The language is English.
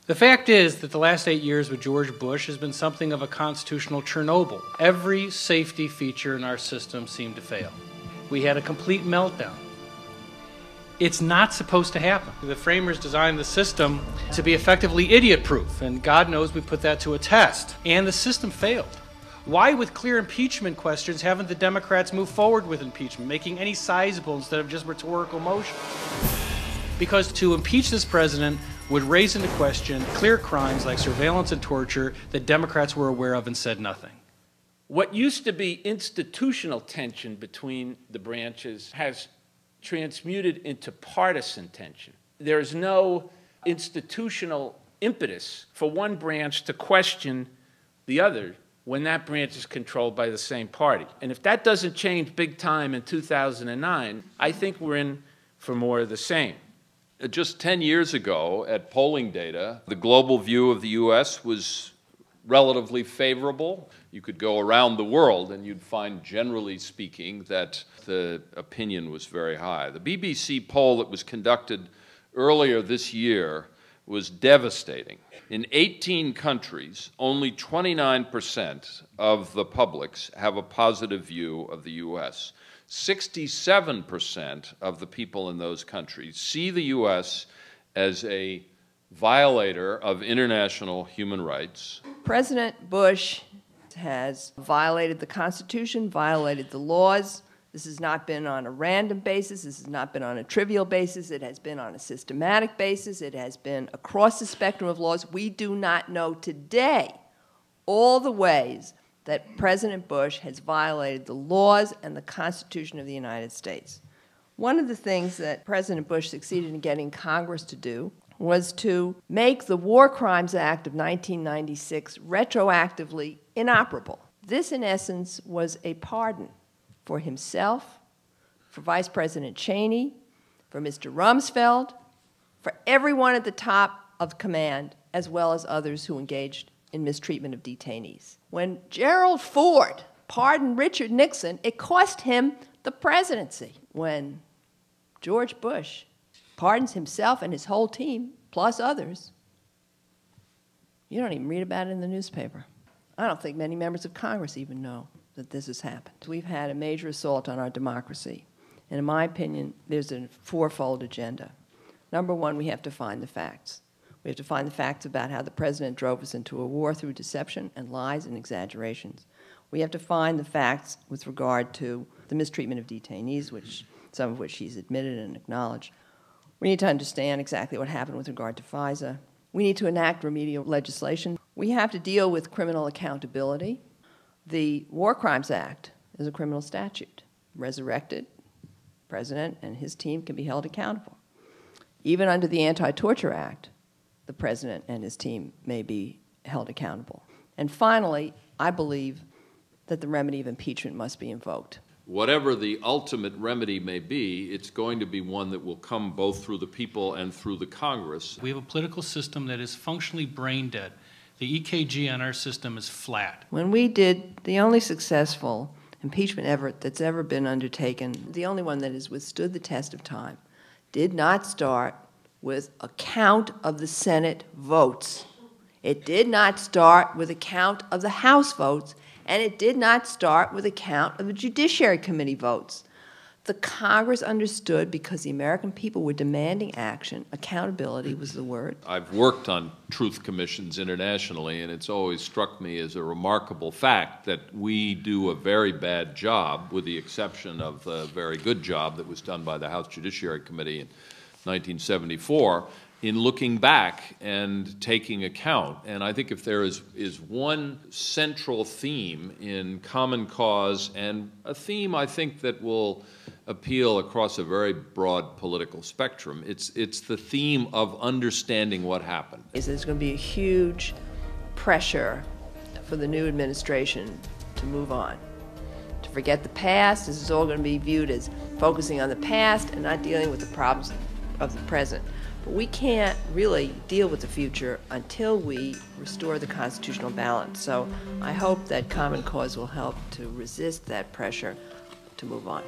The fact is that the last 8 years with George Bush has been something of a constitutional Chernobyl. Every safety feature in our system seemed to fail. We had a complete meltdown. It's not supposed to happen. The framers designed the system to be effectively idiot-proof, and God knows we put that to a test. And the system failed. Why, with clear impeachment questions, haven't the Democrats moved forward with impeachment, making any sizable instead of just rhetorical motion? Because to impeach this president would raise into question clear crimes like surveillance and torture that Democrats were aware of and said nothing. What used to be institutional tension between the branches has transmuted into partisan tension. There's no institutional impetus for one branch to question the other when that branch is controlled by the same party. And if that doesn't change big time in 2009, I think we're in for more of the same. Just 10 years ago, at polling data, the global view of the U.S. was relatively favorable. You could go around the world and you'd find, generally speaking, that the opinion was very high. The BBC poll that was conducted earlier this year was devastating. In 18 countries, only 29% of the publics have a positive view of the U.S. 67% of the people in those countries see the U.S. as a violator of international human rights. President Bush has violated the Constitution, violated the laws. This has not been on a random basis. This has not been on a trivial basis. It has been on a systematic basis. It has been across the spectrum of laws. We do not know today all the ways that President Bush has violated the laws and the Constitution of the United States. One of the things that President Bush succeeded in getting Congress to do was to make the War Crimes Act of 1996 retroactively inoperable. This, in essence, was a pardon for himself, for Vice President Cheney, for Mr. Rumsfeld, for everyone at the top of command, as well as others who engaged in mistreatment of detainees. When Gerald Ford pardoned Richard Nixon, it cost him the presidency. When George Bush pardons himself and his whole team, plus others, you don't even read about it in the newspaper. I don't think many members of Congress even know that this has happened. We've had a major assault on our democracy. And in my opinion, there's a fourfold agenda. Number one, we have to find the facts. We have to find the facts about how the president drove us into a war through deception and lies and exaggerations. We have to find the facts with regard to the mistreatment of detainees, some of which he's admitted and acknowledged. We need to understand exactly what happened with regard to FISA. We need to enact remedial legislation. We have to deal with criminal accountability. The War Crimes Act is a criminal statute. Resurrected, the president and his team can be held accountable. Even under the Anti-Torture Act, the president and his team may be held accountable. And finally, I believe that the remedy of impeachment must be invoked. Whatever the ultimate remedy may be, it's going to be one that will come both through the people and through the Congress. We have a political system that is functionally brain dead. The EKG on our system is flat. When we did the only successful impeachment effort that's ever been undertaken, the only one that has withstood the test of time, did not start with a count of the Senate votes. It did not start with a count of the House votes, and it did not start with a count of the Judiciary Committee votes. The Congress understood, because the American people were demanding action, accountability was the word. I've worked on truth commissions internationally, and it's always struck me as a remarkable fact that we do a very bad job, with the exception of the very good job that was done by the House Judiciary Committee in 1974, in looking back and taking account. And I think if there is one central theme in Common Cause, and a theme I think that will appeal across a very broad political spectrum, it's the theme of understanding what happened. There's going to be a huge pressure for the new administration to move on, to forget the past. This is all going to be viewed as focusing on the past and not dealing with the problems of the present. But we can't really deal with the future until we restore the constitutional balance. So I hope that Common Cause will help to resist that pressure to move on.